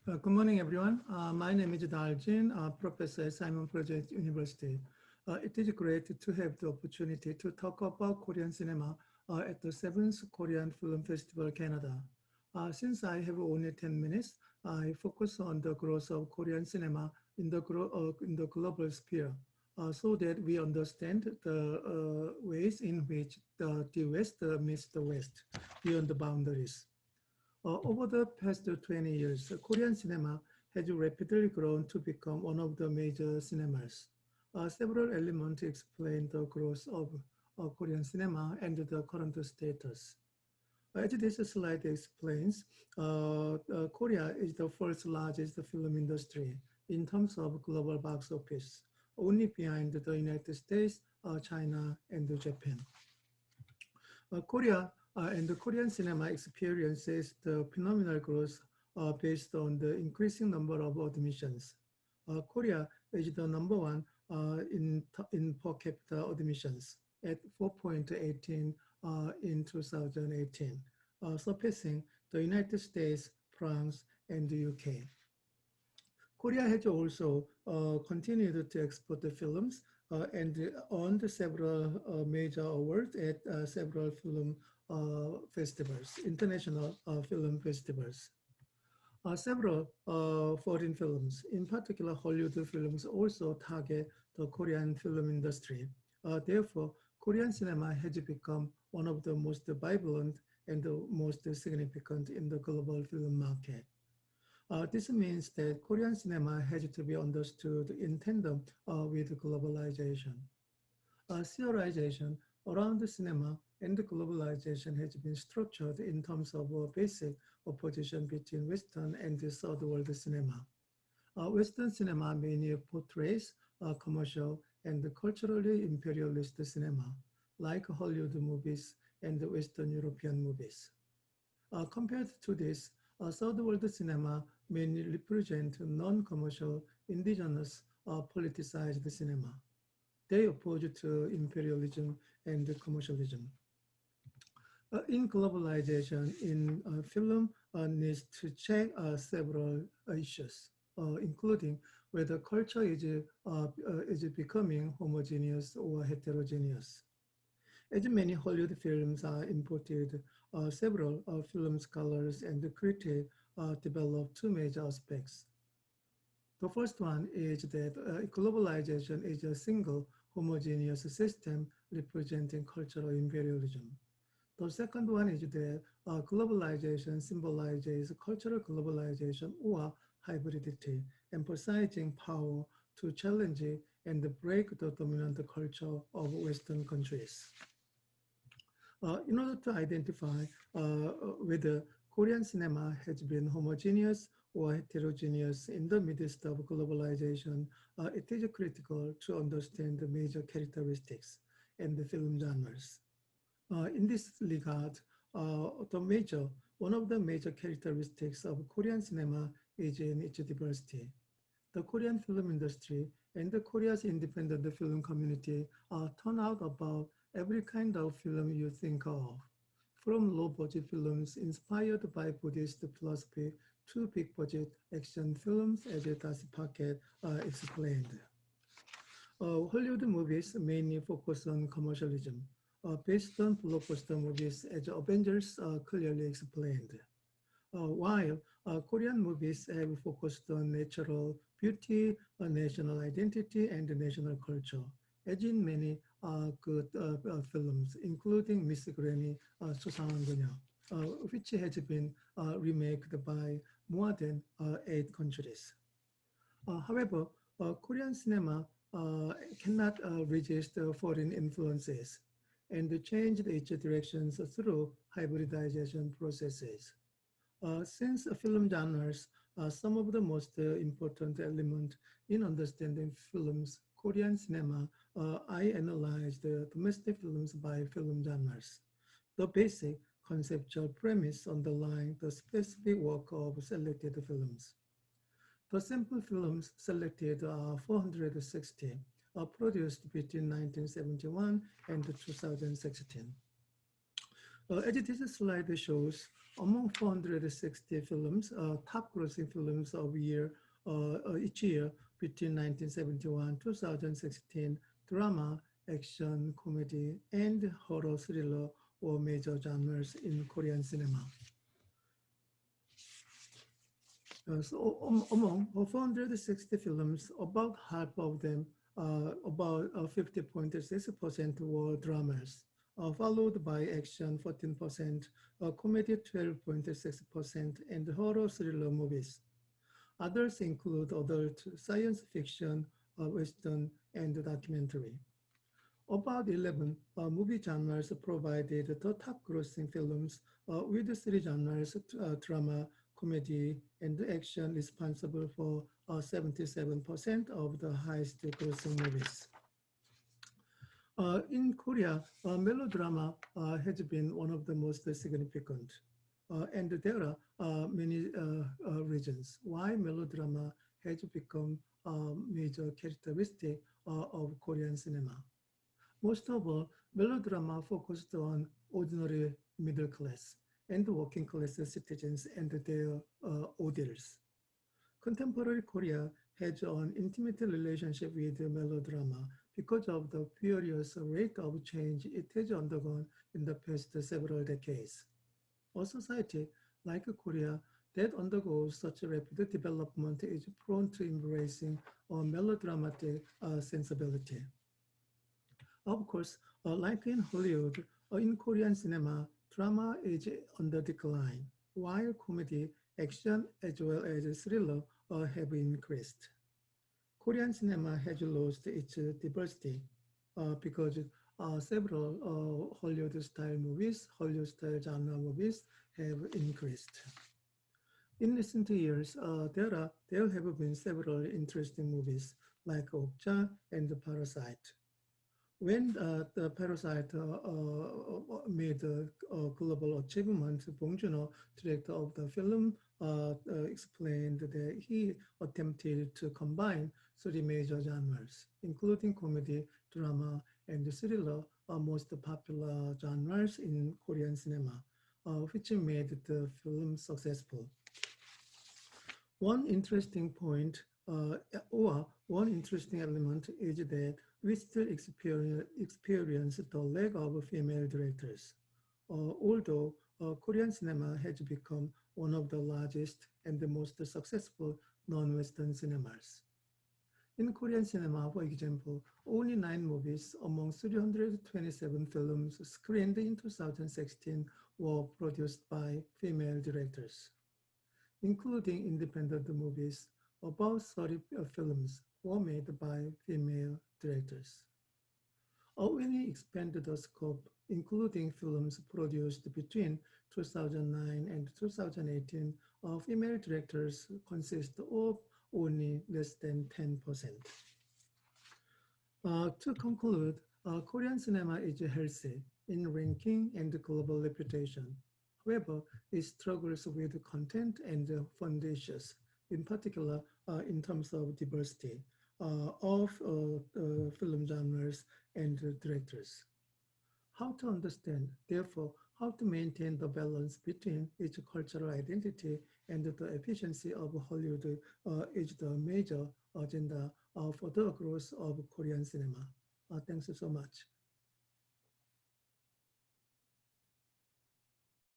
Good morning, everyone. My name is Daljin, professor at Simon Project University. It is great to have the opportunity to talk about Korean cinema at the 7th Korean Film Festival, Canada. Since I have only 10 minutes, I focus on the growth of Korean cinema in the global sphere so that we understand the ways in which the West meets the West beyond the boundaries. Over the past 20 years, Korean cinema has rapidly grown to become one of the major cinemas. Several elements explain the growth of Korean cinema and the current status. As this slide explains, Korea is the first largest film industry in terms of global box office, only behind the United States, China, and Japan. Korea and the Korean cinema experiences the phenomenal growth based on the increasing number of admissions. Korea is the number one in per capita admissions at 4.18 in 2018, surpassing the United States, France, and the UK. Korea has also continued to export the films and earned several major awards at several film festivals, international film festivals. Several foreign films, in particular Hollywood films, also target the Korean film industry. Therefore, Korean cinema has become one of the most vibrant and the most significant in the global film market. This means that Korean cinema has to be understood in tandem with globalization. Serialization around the cinema and the globalization has been structured in terms of a basic opposition between Western and the third world cinema. Western cinema mainly portrays commercial and culturally imperialist cinema, like Hollywood movies and Western European movies. Compared to this, third world cinema mainly represent non-commercial, indigenous, politicized cinema. They oppose to imperialism and commercialism. In globalization, in film needs to check several issues, including whether culture is becoming homogeneous or heterogeneous. As many Hollywood films are imported, several film scholars and critics develop two major aspects. The first one is that globalization is a single homogeneous system representing cultural imperialism. The second one is that globalization symbolizes cultural globalization or hybridity, emphasizing power to challenge and break the dominant culture of Western countries. In order to identify whether Korean cinema has been homogeneous or heterogeneous in the midst of globalization, it is critical to understand the major characteristics and the film genres. In this regard, one of the major characteristics of Korean cinema is in its diversity. The Korean film industry and the Korea's independent film community turn out about every kind of film you think of, from low-budget films inspired by Buddhist philosophy to big-budget action films, as Das Packet explained. Hollywood movies mainly focus on commercialism, based on blockbuster movies, as Avengers clearly explained. While Korean movies have focused on natural beauty, national identity, and national culture, as in many good films, including Miss Granny, 수상한 which has been remade by more than 8 countries. However, Korean cinema cannot resist foreign influences and changed its directions through hybridization processes. Since film genres are some of the most important elements in understanding films, Korean cinema, I analyzed domestic films by film genres. The basic conceptual premise underlying the specific work of selected films. The sample films selected are 460, produced between 1971 and 2016. As this slide shows, among 460 films, top grossing films of each year between 1971 2016, drama, action, comedy, and horror thriller were major genres in Korean cinema. Among 460 films, about half of them, about 50.6% were dramas, followed by action 14%, comedy 12.6%, and horror thriller movies. Others include adult science fiction, western, and documentary. About 11 movie genres provided the top grossing films with three genres, drama, comedy, and action responsible for 77% of the highest grossing movies. In Korea, melodrama has been one of the most significant. And there are many reasons why melodrama has become a major characteristic of Korean cinema. Most of all, melodrama focused on ordinary middle class and working class citizens and their audience. Contemporary Korea has an intimate relationship with melodrama because of the furious rate of change it has undergone in the past several decades. A society like Korea that undergoes such rapid development is prone to embracing a melodramatic sensibility. Of course, like in Hollywood, in Korean cinema, drama is on the decline, while comedy, action, as well as thriller have increased. Korean cinema has lost its diversity because several Hollywood-style movies, Hollywood-style genre movies have increased. In recent years, there have been several interesting movies like Okja and Parasite. When the Parasite made a global achievement, Bong Joon-ho, director of the film, explained that he attempted to combine three major genres, including comedy, drama, and thriller, most popular genres in Korean cinema, which made the film successful. One interesting point or one interesting element is that we still experience the lack of female directors. Although Korean cinema has become one of the largest and the most successful non-Western cinemas. In Korean cinema, for example, only 9 movies among 327 films screened in 2016 were produced by female directors. Including independent movies, about 30 films were made by female directors. When we expanded the scope, including films produced between 2009 and 2018, female directors consist of only less than 10%. To conclude, Korean cinema is healthy in ranking and global reputation. However, it struggles with content and foundations, in particular in terms of diversity of film genres and directors. How to understand, therefore, how to maintain the balance between its cultural identity and the efficiency of Hollywood is the major agenda for the growth of Korean cinema. Thanks so much.